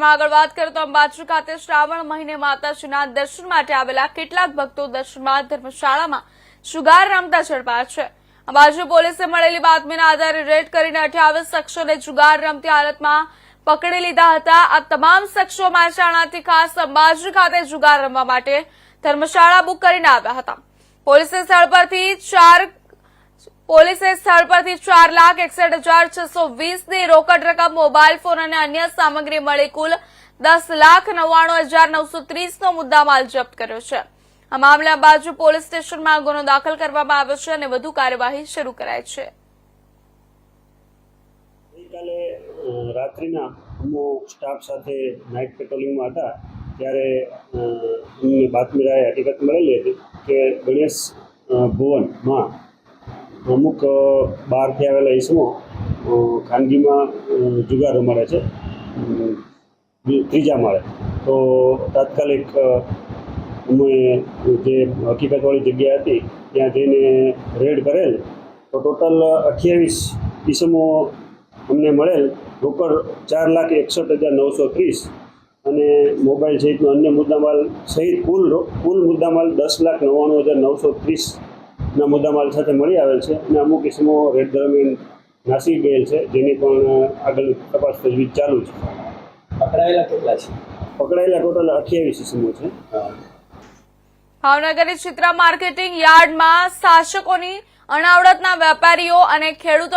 આગળ વાત કરીએ તો અંબાજી ખાતે શ્રાવણ મહિને માતાજીના દર્શન માટે આવેલા કેટલાક ભક્તો દર્શનમાં ધર્મશાળામાં જુગાર રમતા ઝડપાયા છે। અંબાજી પોલીસે મળેલી બાતમીના આધારે રેડ કરીને 28 શખ્સોને જુગાર રમતી હાલતમાં પકડી લીધા હતા। આ તમામ શખ્સો મહેસાણાથી ખાસ અંબાજી ખાતે જુગાર રમવા માટે ધર્મશાળા બુક કરીને આવ્યા હતા। પોલીસે સ્થળ પરથી 4,61,620 ની રોકડ રકમ, મોબાઈલ ફોન અને અન્ય સામગ્રી મળી કુલ 10,99,930 નો મુદ્દામાલ જપ્ત કર્યો છે। આ મામલે અંબાજી પોલીસ સ્ટેશનમાં ગુનો દાખલ કરવામાં આવ્યો છે અને વધુ કાર્યવાહી શરૂ કરાઈ છે। ગઈકાલે રાત્રિના અમો સ્ટાફ સાથે નાઇટ પેટ્રોલિંગમાં હતા ત્યારે અમને બાતમી હકીકત મળેલી હતી કે ગણેશ ભુવનમાં અમુક બહારથી આવેલા ઈસમો ખાનગીમાં જુગાર રમાડે છે ત્રીજા માળે। તો તાત્કાલિક અમે જે હકીકતવાળી જગ્યા હતી ત્યાં જઈને રેડ કરેલ તો ટોટલ 28 ઈસમો અમને મળેલ। રોકડ 4,61,930 અને મોબાઈલ સહિતનો અન્ય મુદ્દામાલ સહિત કુલ મુદ્દામાલ 10,99,930 ના મુદ્દામાલ સાથે મળી આવેલ છે અને અમુક ઈસમો રેડ દરમિયાન નાસી ગયેલ છે, જેની પણ આગળ તપાસ તજવીજ ચાલુ છે। પકડાયેલા કેટલા છે? પકડાયેલા ટોટલ 28 ઈસમો છે। ભાવનગરની ચિત્રા માર્કેટિંગ યાર્ડમાં શાસકોની અણાવડતના વેપારીઓ અને ખેડૂતો